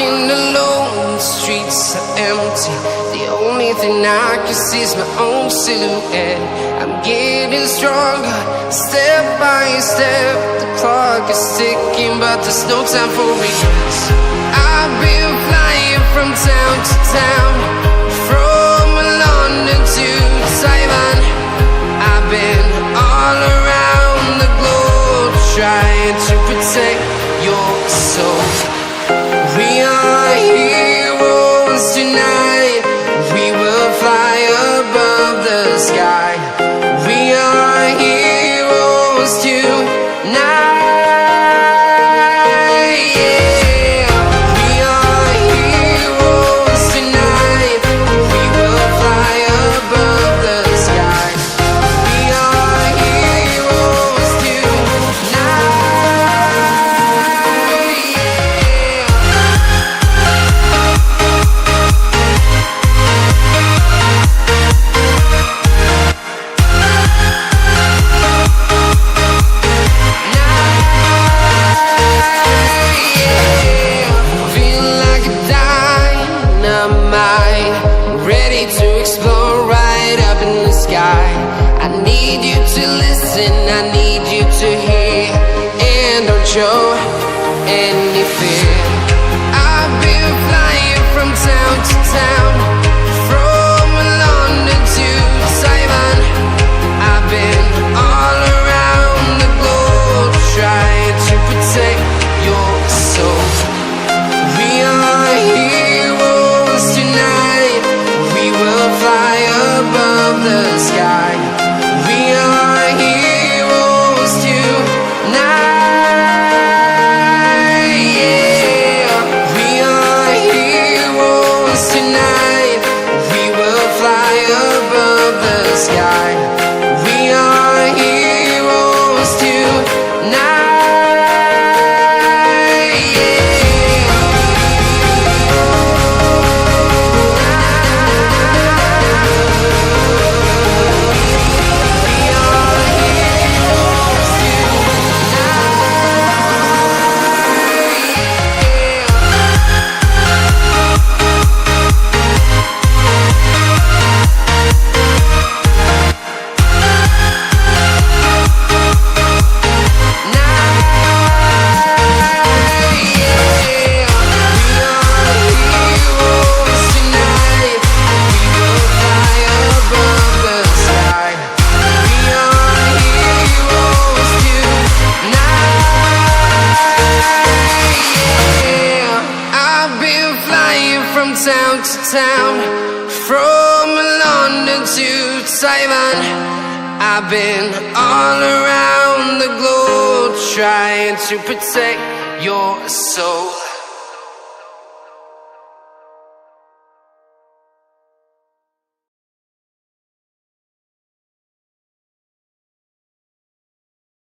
walking alone, the streets are empty. The only thing I can see is my own silhouette. I'm getting stronger, step by step. The clock is ticking, but there's no time for regrets. I've been flying from town to town, from London to Taiwan. I've been all around the globe, trying to protect your soul. We are heroes tonight. We will fly above the sky. We are heroes tonight. Yeah. We are heroes tonight. We will fly above the sky. We are heroes tonight. Ready to explore right up in the sky. I need you to listen, I need you to hear, and don't show any fear. I've been flying from town to town, from London to Taiwan. I've been all around the globe, trying to protect your soul. We are heroes tonight. We will fly above the sky. We are heroes tonight. Yeah. We are heroes tonight. We will fly above the sky. We are heroes tonight. Town to town, from London to Taiwan. I've been all around the globe, trying to protect your soul.